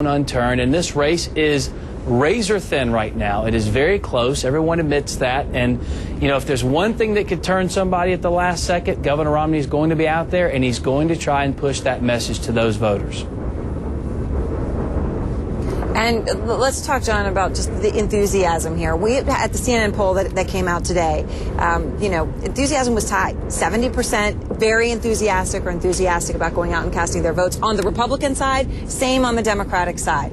unturned, and this race is razor thin right now. It is very close. Everyone admits that. And, you know, if there's one thing that could turn somebody at the last second, Governor Romney is going to be out there, and he's going to try and push that message to those voters. And let's talk, John, about just the enthusiasm here. We, at the CNN poll that came out today, you know, enthusiasm was tied. 70% very enthusiastic or enthusiastic about going out and casting their votes on the Republican side, same on the Democratic side.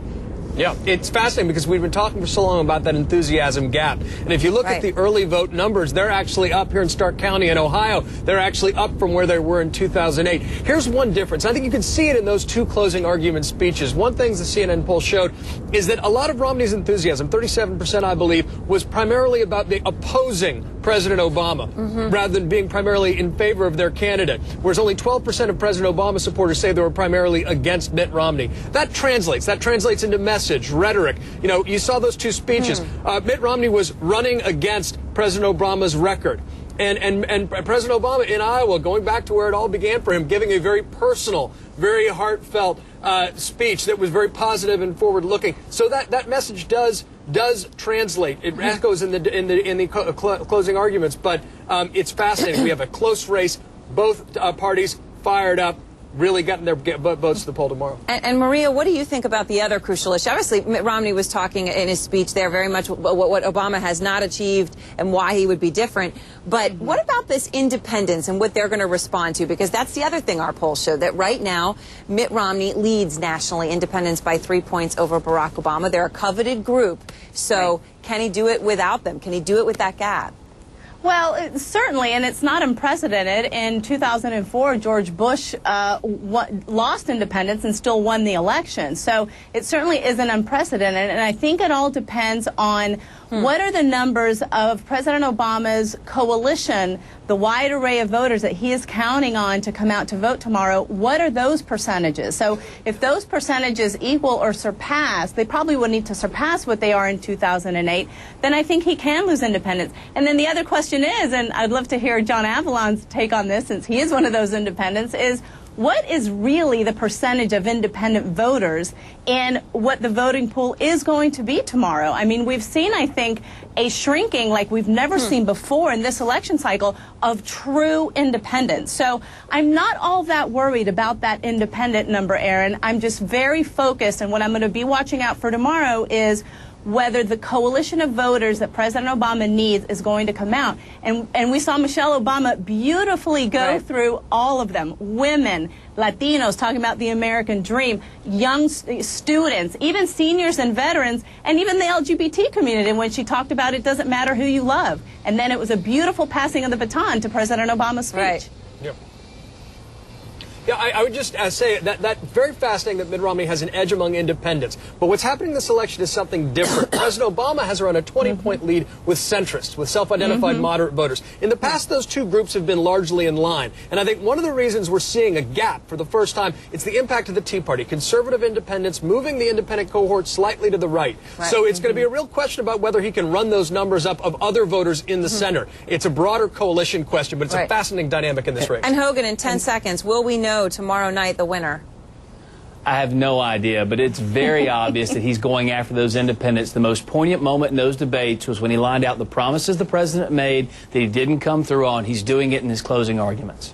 Yeah, it's fascinating because we've been talking for so long about that enthusiasm gap. And if you look at the early vote numbers, they're actually up here in Stark County in Ohio. They're actually up from where they were in 2008. Here's one difference. I think you can see it in those two closing argument speeches. One thing the CNN poll showed is that a lot of Romney's enthusiasm, 37% I believe, was primarily about the opposing President Obama, rather than being primarily in favor of their candidate, whereas only 12% of President Obama supporters say they were primarily against Mitt Romney. That translates into message, rhetoric. You know, you saw those two speeches. Mitt Romney was running against President Obama's record. And President Obama in Iowa, going back to where it all began for him, giving a very personal, very heartfelt speech that was very positive and forward-looking. So that message does translate. It echoes in the closing arguments, but it's fascinating. We have a close race, both parties fired up, really getting their votes to the poll tomorrow. And Maria, what do you think about the other crucial issue? Obviously, Mitt Romney was talking in his speech there very much what Obama has not achieved and why he would be different. But what about this independence and what they're going to respond to? Because that's the other thing our polls show, that right now Mitt Romney leads nationally, independents by 3 points over Barack Obama. They're a coveted group. So can he do it without them? Can he do it with that gap? Well, certainly, and it's not unprecedented. In 2004, George Bush lost independence and still won the election. So it certainly isn't unprecedented, and I think it all depends on what are the numbers of President Obama's coalition, the wide array of voters that he is counting on to come out to vote tomorrow. What are those percentages? So if those percentages equal or surpass, they probably would need to surpass what they are in 2008, then I think he can lose independence. And then the other question is, and I'd love to hear John Avalon's take on this since he is one of those independents, is what is really the percentage of independent voters and what the voting pool is going to be tomorrow? I mean, we've seen, I think, a shrinking like we've never seen before in this election cycle of true independents. So I'm not all that worried about that independent number, Aaron. I'm just very focused, and what I'm going to be watching out for tomorrow is whether the coalition of voters that President Obama needs is going to come out. And we saw Michelle Obama beautifully go through all of them. Women, Latinos, talking about the American dream, young students, even seniors and veterans, and even the LGBT community when she talked about it doesn't matter who you love. And then it was a beautiful passing of the baton to President Obama's speech. Yeah, I would just say that very fascinating that Mitt Romney has an edge among independents. But what's happening in this election is something different. President Obama has around a 20-point lead with centrists, with self-identified moderate voters. In the past, those two groups have been largely in line. And I think one of the reasons we're seeing a gap for the first time, it's the impact of the Tea Party. Conservative independents moving the independent cohort slightly to the right. So it's going to be a real question about whether he can run those numbers up of other voters in the center. It's a broader coalition question, but it's a fascinating dynamic in this race. And Hogan, in 10 seconds, will we know tomorrow night the winner? I have no idea, but it's very obvious that he's going after those independents. The most poignant moment in those debates was when he lined out the promises the president made that he didn't come through on. He's doing it in his closing arguments.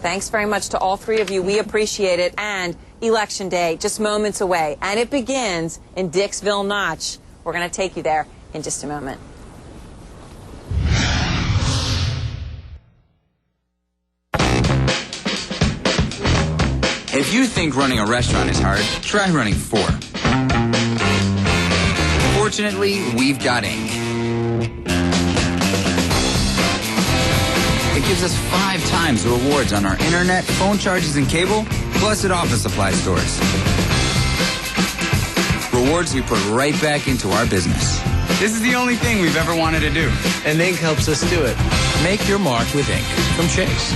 Thanks very much to all three of you. We appreciate it. And Election Day, just moments away. And it begins in Dixville Notch. We're going to take you there in just a moment. If you think running a restaurant is hard, try running 4. Fortunately, we've got ink. It gives us 5 times the rewards on our internet, phone charges, and cable, plus at office supply stores. Rewards we put right back into our business. This is the only thing we've ever wanted to do. And ink helps us do it. Make your mark with ink from Chase.